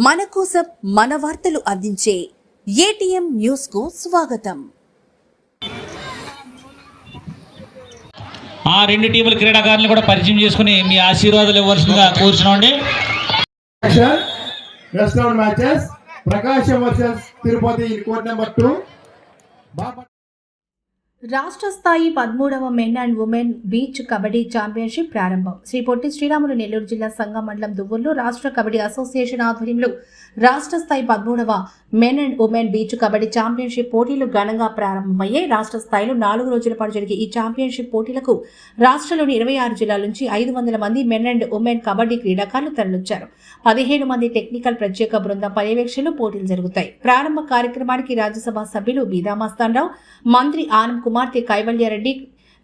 మన కోసం మన వార్తలు అందించే ఏటీఎం న్యూస్ కు స్వాగతం. ఆ రెండు టీముల క్రీడాకారులను కూడా పరిచయం చేసుకుని మీ ఆశీర్వాదాలు ఇవ్వాల్సిందిగా కోరుచున్నామండి. Matches Prakasam versus Tirupati court number 2. రాష్ట్ర స్థాయి 13వ men and women beach kabaddi championship ప్రారంభం. శ్రీ పొట్టి శ్రీరాములు నెల్లూరు జిల్లా సంగం మండలం దువ్వూరులో రాష్ట్ర కబడ్డీ అసోసియేషన్ ఆధ్వర్యంలో రాష్ట్ర స్థాయి 13వ men and women beach kabaddi championship పోటీలు ఘనంగా ప్రారంభమయ్యాయి. రాష్ట్ర స్థాయిలో 4 రోజుల పాటు జరిగే ఈ ఛాంపియన్షిప్ పోటీలకు రాష్ట్రంలోని 26 జిల్లాల నుంచి 500 మంది మెన్ అండ్ ఉమెన్ కబడ్డీ క్రీడాకారులు తరలించారు. 15 మంది టెక్నికల్ ప్రత్యేక బృందం పర్యవేక్షణలో పోటీలు జరుగుతాయి. ప్రారంభ కార్యక్రమానికి రాజ్యసభ సభ్యులు బీదా మస్తాన్రావు, మంత్రి ఆనం కుమార్తె కైవల్యారెడ్డి,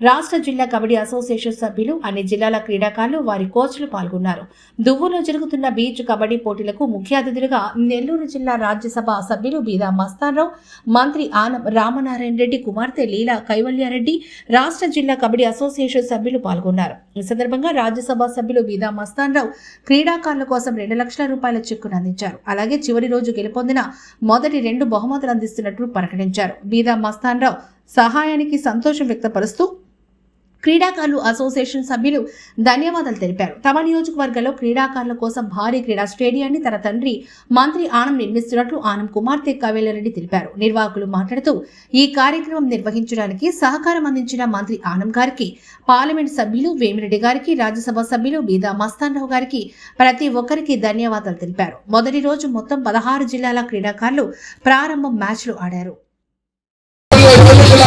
రాష్ట్ర జిల్లా కబడ్డీ అసోసియేషన్ సభ్యులు, అన్ని జిల్లాల క్రీడాకారులు, వారి కోచ్లు పాల్గొన్నారు. దువ్వూరులో జరుగుతున్న బీచ్ కబడ్డీ పోటీలకు ముఖ్య అతిథులుగా నెల్లూరు జిల్లా రాజ్యసభ సభ్యులు బీదా మస్తాన్రావు, మంత్రి ఆనం రామనారాయణ రెడ్డి కుమార్తె లీలా కైవల్యారెడ్డి, రాష్ట్ర జిల్లా కబడ్డీ అసోసియేషన్ సభ్యులు పాల్గొన్నారు. ఈ సందర్భంగా రాజ్యసభ సభ్యులు బీదా మస్తాన్రావు క్రీడాకారుల కోసం 2 లక్షల రూపాయల చెక్కును అందించారు. అలాగే చివరి రోజు గెలుపొందిన మొదటి 2 బహుమతులు అందిస్తున్నట్లు ప్రకటించారు. బీదా మస్తాన్రావు సహాయానికి సంతోషం వ్యక్తపరుస్తూ క్రీడాకారులు అసోసియేషన్ సభ్యులు ధన్యవాదాలు తెలిపారు. తమ నియోజకవర్గంలో క్రీడాకారుల కోసం భారీ క్రీడా స్టేడియాన్ని తన తండ్రి మంత్రి ఆనం నిర్మిస్తున్నట్లు ఆనం కుమార్తె కైవల్యారెడ్డి తెలిపారు. నిర్వాహకులు మాట్లాడుతూ ఈ కార్యక్రమం నిర్వహించడానికి సహకారం అందించిన మంత్రి ఆనం గారికి, పార్లమెంట్ సభ్యులు వేమిరెడ్డి గారికి, రాజ్యసభ సభ్యులు బీదా మస్తాన్రావు గారికి ప్రతి ఒక్కరికి ధన్యవాదాలు తెలిపారు. మొదటి రోజు మొత్తం 16 జిల్లాల క్రీడాకారులు ప్రారంభ మ్యాచ్లు ఆడారు.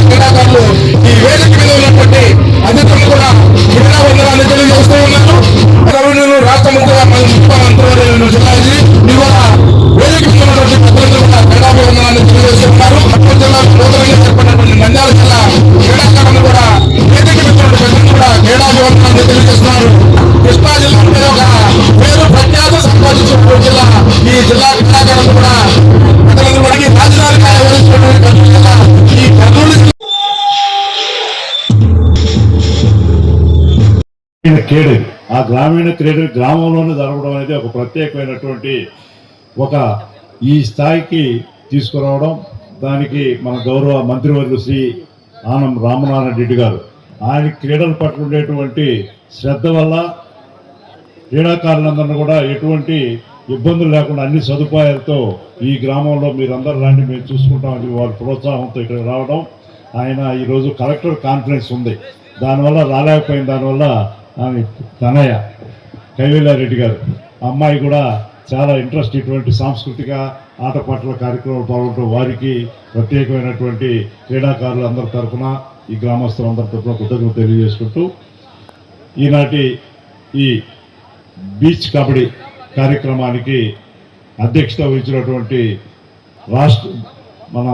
క్రీడాకారులు ఈ వేదిక మీద ఉన్నటువంటి అతిథులు కూడా క్రీడా వందనాన్ని తెలియజేస్తూ ఉన్నారు. రాష్ట్ర మంత్రివర్యులు జిల్లాజీ ఇవాళ వేదిక మీద ఉన్నటువంటి అతిథులు కూడా క్రీడా వందనాన్ని తెలియజేస్తూ ఉన్నారు. పక్కన జిల్లా నూతనంగా ఏర్పడినటువంటి నంద్యాల జిల్లా క్రీడాకారులు కూడా వేదిక మీద ఉన్నటువంటి కూడా క్రీడా వందనాన్ని తెలియజేస్తున్నారు. కృష్ణా జిల్లా ఒక పేరు ప్రఖ్యాత సంపాదించిన జిల్లా ఈ జిల్లా క్రీడాకారులు కూడా రాజధాని క్రీడ, ఆ గ్రామీణ క్రీడ గ్రామంలోనే జరగడం అనేది ఒక ప్రత్యేకమైనటువంటి ఈ స్థాయికి తీసుకురావడం. దానికి మన గౌరవ మంత్రివర్యులు శ్రీ ఆనం రామనారాయణ రెడ్డి గారు ఆయన క్రీడల పట్ల ఉండేటువంటి శ్రద్ధ వల్ల క్రీడాకారులందరినీ కూడా ఎటువంటి ఇబ్బందులు లేకుండా అన్ని సదుపాయాలతో ఈ గ్రామంలో మీరందరూ రాండి, మేము చూసుకుంటామని వారి ప్రోత్సాహంతో ఇక్కడ రావడం. ఆయన ఈరోజు కలెక్టర్ కాన్ఫరెన్స్ ఉంది, దానివల్ల రాలేకపోయిన దానివల్ల తనయ్య కైవల్యారెడ్డి గారు అమ్మాయి కూడా చాలా ఇంట్రెస్ట్ ఇటువంటి సాంస్కృతిక ఆటపాటల కార్యక్రమాలు పాల్గొనడం, వారికి ప్రత్యేకమైనటువంటి క్రీడాకారులు అందరి తరఫున ఈ గ్రామస్తులందరి తరఫున కృతజ్ఞతలు తెలియజేసుకుంటూ ఈనాటి ఈ బీచ్ కబడ్డీ కార్యక్రమానికి అధ్యక్షత వహించినటువంటి మన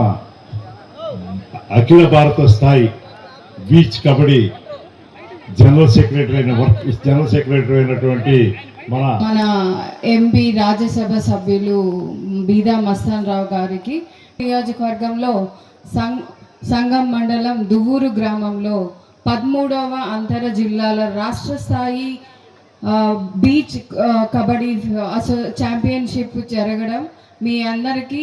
అఖిల భారత స్థాయి బీచ్ కబడ్డీ జనరల్ సెక్రటరీ అయినటువంటి మన ఎంపీ రాజ్యసభ సభ్యులు బీదా మస్తాన్రావు గారికి, నియోజకవర్గంలో సంగం మండలం దువ్వూరు గ్రామంలో 13వ అంతర జిల్లాల రాష్ట్ర స్థాయి బీచ్ కబడ్డీ ఛాంపియన్షిప్ జరగడం మీ అందరికీ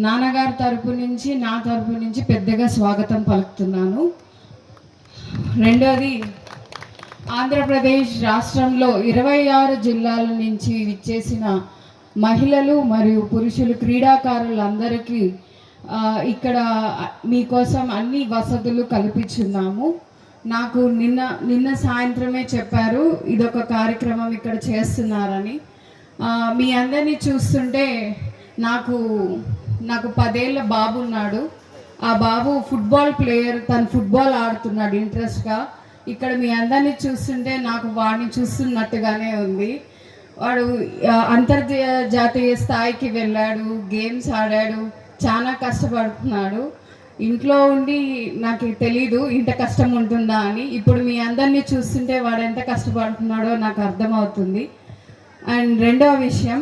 నాన్నగారి తరపు నుంచి, నా తరపు నుంచి పెద్దగా స్వాగతం పలుకుతున్నాను. రెండోది, ఆంధ్రప్రదేశ్ రాష్ట్రంలో 26 జిల్లాల నుంచి విచ్చేసిన మహిళలు మరియు పురుషులు క్రీడాకారులందరికీ ఇక్కడ మీకోసం అన్ని వసతులు కల్పించున్నాము. నాకు నిన్న సాయంత్రమే చెప్పారు ఇదొక కార్యక్రమం ఇక్కడ చేస్తున్నారని. మీ అందరినీ చూస్తుంటే నాకు 10 ఏళ్ళ బాబు ఉన్నాడు. ఆ బాబు ఫుట్బాల్ ప్లేయర్, తను ఫుట్బాల్ ఆడుతున్నాడు ఇంట్రెస్ట్గా. ఇక్కడ మీ అందరినీ చూస్తుంటే నాకు వాడిని చూస్తున్నట్టుగానే ఉంది. వాడు అంతర్జాతీయ స్థాయికి వెళ్ళాడు, గేమ్స్ ఆడాడు, చాలా కష్టపడుతున్నాడు. ఇంట్లో ఉండి నాకు తెలీదు ఇంత కష్టం ఉంటుందా అని. ఇప్పుడు మీ అందరినీ చూస్తుంటే వాడు ఎంత కష్టపడుతున్నాడో నాకు అర్థమవుతుంది. అండ్ రెండవ విషయం,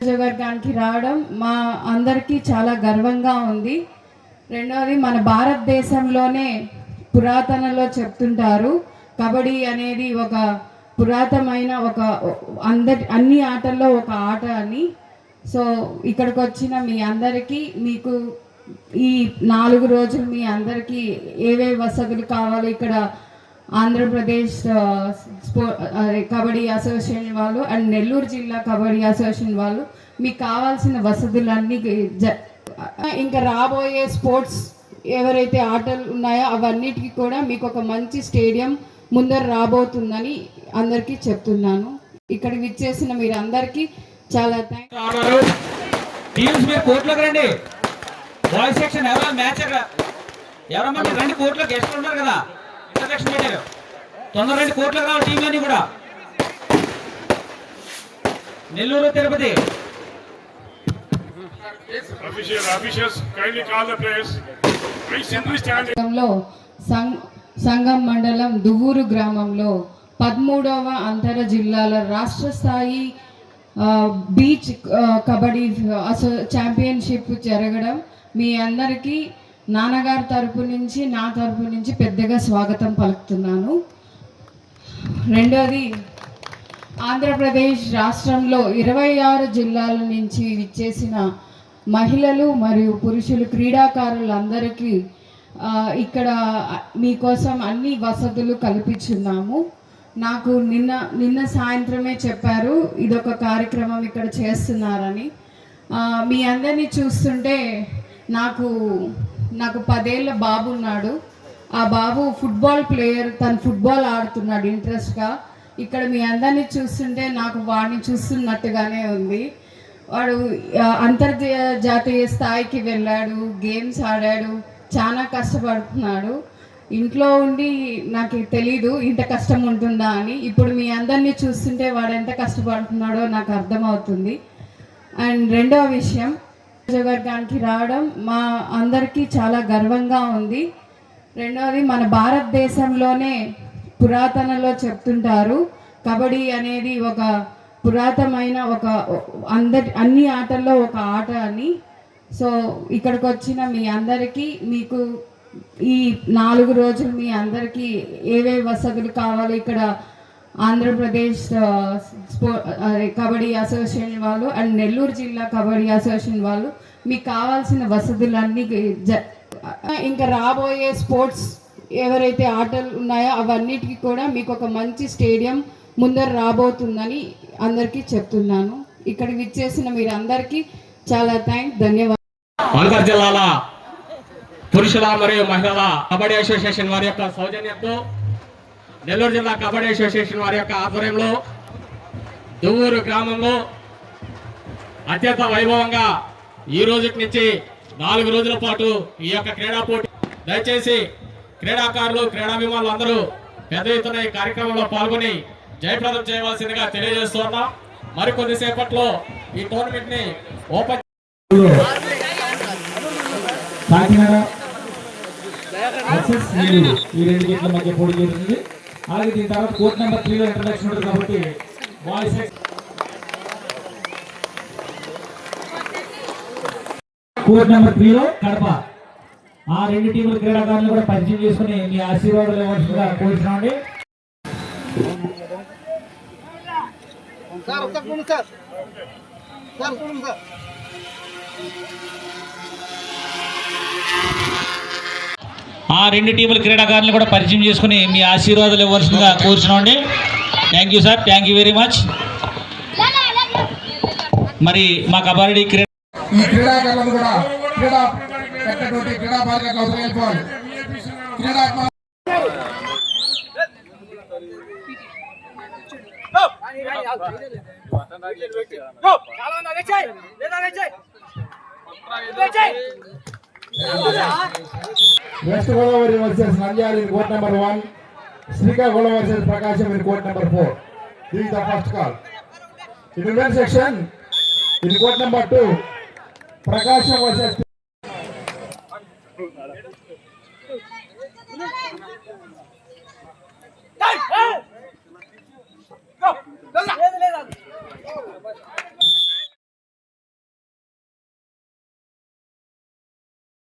నియోజకవర్గానికి రావడం మా అందరికీ చాలా గర్వంగా ఉంది. రెండవది, మన భారతదేశంలోనే పురాతనలో చెప్తుంటారు కబడ్డీ అనేది ఒక పురాతనమైన ఒక అన్ని ఆటల్లో ఒక ఆట అని. సో ఇక్కడికి వచ్చిన మీ అందరికీ మీకు ఈ 4 రోజులు మీ అందరికీ ఏవేవి వసతులు కావాలో ఇక్కడ ఆంధ్రప్రదేశ్ కబడ్డీ అసోసియేషన్ వాళ్ళు అండ్ నెల్లూరు జిల్లా కబడ్డీ అసోసియేషన్ వాళ్ళు మీకు కావాల్సిన వసతులన్నీ ఇంకా రాబోయే స్పోర్ట్స్ ఎవరైతే ఆటలు ఉన్నాయో అవన్నిటికీ కూడా మీకు ఒక మంచి స్టేడియం ముందర రాబోతుందని అందరికీ చెప్తున్నాను. ఇక్కడికి విచ్చేసిన మీరు అందరికీ చాలా టీమ్స్ మీరు కోర్టులోకి రండి. బాయ్స్ సెక్షన్ ఎవరో మ్యాచ్ ఎవరమ్మా మీరు రండి. కోర్టులో గెస్ట్లు ఉన్నారు కదా, ఇంటర్సెక్షన్ పెట్టారు. తొందర రండి, కోర్టులోకి రావాలి టీంలన్నీ కూడా. నెల్లూరు తిరుపతి సంగం మండలం దువ్వూరు గ్రామంలో 13వ అంతర జిల్లాల రాష్ట్ర స్థాయి బీచ్ కబడ్డీ ఛాంపియన్షిప్ జరగడం మీ అందరికీ నాన్నగారి తరపు నుంచి నా తరపు నుంచి పెద్దగా స్వాగతం పలుకుతున్నాను. రెండోది, ఆంధ్రప్రదేశ్ రాష్ట్రంలో 26 జిల్లాల నుంచి విచ్చేసిన మహిళలు మరియు పురుషులు క్రీడాకారులందరికీ ఇక్కడ మీకోసం అన్ని వసతులు కల్పించున్నాము. నాకు నిన్న సాయంత్రమే చెప్పారు ఇదొక కార్యక్రమం ఇక్కడ చేస్తున్నారని. మీ అందరినీ చూస్తుంటే నాకు 10 ఏళ్ళ బాబు ఉన్నాడు. ఆ బాబు ఫుట్బాల్ ప్లేయర్, తను ఫుట్బాల్ ఆడుతున్నాడు ఇంట్రెస్ట్గా. ఇక్కడ మీ అందరినీ చూస్తుంటే నాకు వాడిని చూస్తున్నట్టుగానే ఉంది. వాడు అంతర్జాతీయ స్థాయికి వెళ్ళాడు, గేమ్స్ ఆడాడు, చాలా కష్టపడుతున్నాడు. ఇంట్లో ఉండి నాకు తెలీదు ఇంత కష్టం ఉంటుందా అని. ఇప్పుడు మీ అందరినీ చూస్తుంటే వాడు ఎంత కష్టపడుతున్నాడో నాకు అర్థమవుతుంది. అండ్ రెండవ విషయం, నియోజకవర్గానికి రావడం మా అందరికీ చాలా గర్వంగా ఉంది. రెండవది, మన భారతదేశంలోనే పురాతనలో చెప్తుంటారు కబడ్డీ అనేది ఒక పురాతనమైన ఒక అన్ని ఆటల్లో ఒక ఆట అని. సో ఇక్కడికి వచ్చిన మీ అందరికీ మీకు ఈ 4 రోజులు మీ అందరికీ ఏవేవి వసతులు కావాలో ఇక్కడ ఆంధ్రప్రదేశ్ కబడ్డీ అసోసియేషన్ వాళ్ళు అండ్ నెల్లూరు జిల్లా కబడ్డీ అసోసియేషన్ వాళ్ళు మీకు కావాల్సిన వసతులన్నీ ఇంకా రాబోయే స్పోర్ట్స్ ఎవరైతే ఆటలు ఉన్నాయో అవన్నిటికీ కూడా మీకు ఒక మంచి స్టేడియం ముందర రాబోతుందని అందరికీ చెప్తున్నాను. ఇక్కడికి విచ్చేసిన మీరు అందరికీ చాలా ధన్యవాదాలు. అంతర్ జిల్లాల పురుషుల మరియు మహిళల కబడ్డీ అసోసియేషన్ వారి యొక్క సౌజన్యంతో నెల్లూరు జిల్లా కబడ్డీ అసోసియేషన్ వారి యొక్క ఆధ్వర్యంలో దువ్వూరు గ్రామంలో అత్యంత వైభవంగా ఈ రోజు నుంచి 4 రోజుల పాటు ఈ యొక్క క్రీడా పోటీ. దయచేసి క్రీడాకారులు, క్రీడాభిమానులు అందరూ పెద్ద ఎత్తున ఈ కార్యక్రమంలో పాల్గొని జయప్రదం చేయవలసిందిగా తెలియజేస్తున్నాం. మరికొద్దిసేపట్లో ఈ టోర్నమెంట్ ని ఓపెన్ ఈ 2 గేట్ల మధ్య పోటీ జరుగుతుంది. అలాగే దీని తర్వాత కోర్ట్ నెంబర్ 3లో ఇంట్రడక్షన్ ఉంటుంది కాబట్టి బాయ్స్ కోర్ట్ నెంబర్ 3లో కడప. ఆ 2 టీముల క్రీడాకారులను కూడా పరిచయం చేసుకుని మీ ఆశీర్వాదాలు ఇవ్వాల్సిందిగా కోరుతున్నామండి. ఆ 2 టీముల క్రీడాకారులను కూడా పరిచయం చేసుకుని మీ ఆశీర్వాదాలు ఇవ్వాల్సిందిగా కోరుతున్నామండి. Thank you sir, thank you very much. మరి మా కబడ్డీ ఈ క్రీడాకారులను కూడా క్రీడా బాధ్యతలు అవసరం వెళ్ళిపోవాలి. West Godavari versus Nandyal in court number 1, Srikakulam versus Prakasam in court number 4. This is the first call. In the men's section, in court number 2, Prakasham versus